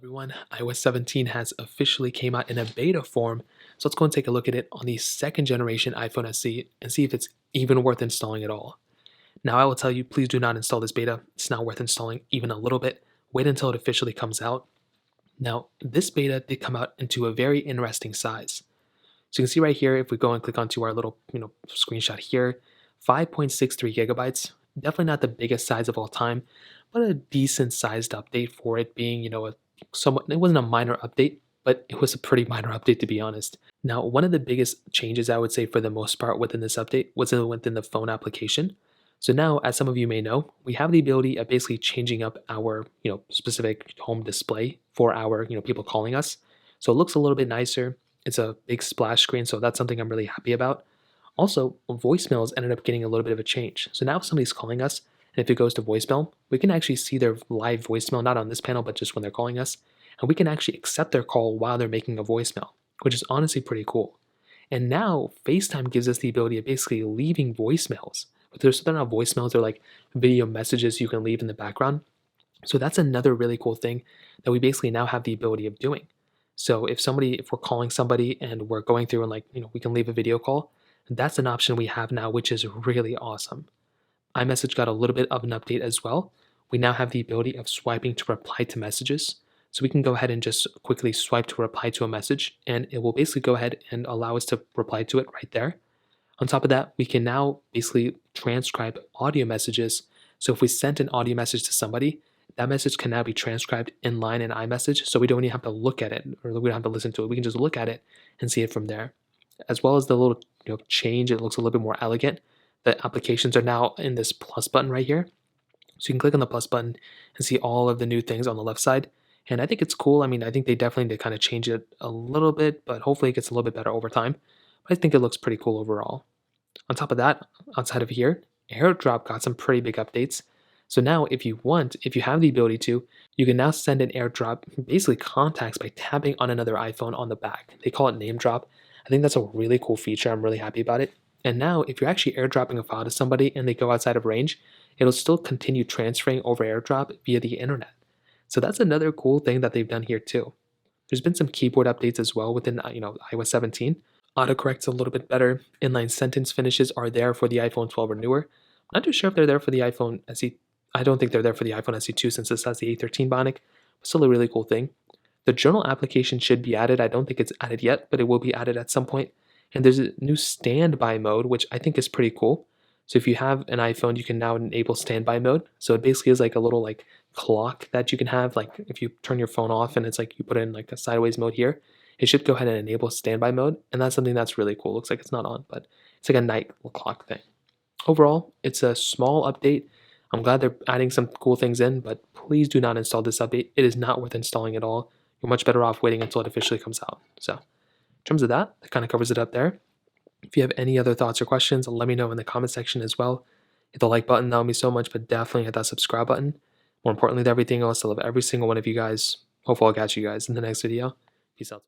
Everyone, iOS 17 has officially came out in a beta form, so let's go and take a look at it on the second generation iPhone SE and see if it's even worth installing at all. Now I will tell you, please do not install this beta. It's not worth installing even a little bit. Wait until it officially comes out. Now, this beta did come out into a very interesting size. So you can see right here, if we go and click onto our little screenshot here, 5.63 gigabytes. Definitely not the biggest size of all time, but a decent sized update for it being, a somewhat, it wasn't a minor update, but it was a pretty minor update to be honest. Now, one of the biggest changes I would say for the most part within this update was within the phone application. So now, as some of you may know, we have the ability of basically changing up our, specific home display for our, people calling us. So it looks a little bit nicer. It's a big splash screen, so that's something I'm really happy about. Also, voicemails ended up getting a little bit of a change. So now if somebody's calling us, and if it goes to voicemail, we can actually see their live voicemail, not on this panel, but just when they're calling us. And we can actually accept their call while they're making a voicemail, which is honestly pretty cool. And now FaceTime gives us the ability of basically leaving voicemails. But they're not voicemails, they're like video messages you can leave in the background. So that's another really cool thing that we basically now have the ability of doing. So if we're calling somebody and we're going through and we can leave a video call, that's an option we have now, which is really awesome. iMessage got a little bit of an update as well. We now have the ability of swiping to reply to messages. So we can go ahead and just quickly swipe to reply to a message, and it will basically go ahead and allow us to reply to it right there. On top of that, we can now basically transcribe audio messages. So if we sent an audio message to somebody, that message can now be transcribed in line in iMessage. So we don't even have to look at it or we don't have to listen to it. We can just look at it and see it from there. As well as the little change, it looks a little bit more elegant. The applications are now in this plus button right here. So you can click on the plus button and see all of the new things on the left side. And I think it's cool. I mean, I think they definitely need to kind of change it a little bit, but hopefully it gets a little bit better over time. But I think it looks pretty cool overall. On top of that, outside of here, AirDrop got some pretty big updates. So now if you have the ability to, you can now send an AirDrop basically contacts by tapping on another iPhone on the back. They call it name drop. I think that's a really cool feature. I'm really happy about it. And now if you're actually airdropping a file to somebody and they go outside of range, it'll still continue transferring over AirDrop via the internet. So that's another cool thing that they've done here too. There's been some keyboard updates as well within iOS 17. Autocorrect's a little bit better. Inline sentence finishes are there for the iPhone 12 or newer. I'm not too sure if they're there for the iPhone SE. I don't think they're there for the iPhone SE2 since this has the A13 Bionic. But still a really cool thing. The journal application should be added. I don't think it's added yet, but it will be added at some point. And there's a new standby mode, which I think is pretty cool. So if you have an iPhone, you can now enable standby mode. So it basically is like a little clock that you can have. Like if you turn your phone off and it's like you put in like a sideways mode here, it should go ahead and enable standby mode. And that's something that's really cool. Looks like it's not on, but it's like a night clock thing. Overall, it's a small update. I'm glad they're adding some cool things in, but please do not install this update. It is not worth installing at all. You're much better off waiting until it officially comes out. So in terms of that kind of covers it up there. If you have any other thoughts or questions, let me know in the comment section as well. Hit the like button, that would mean so much, but definitely hit that subscribe button. More importantly than everything else, I love every single one of you guys. Hopefully I'll catch you guys in the next video. Peace out.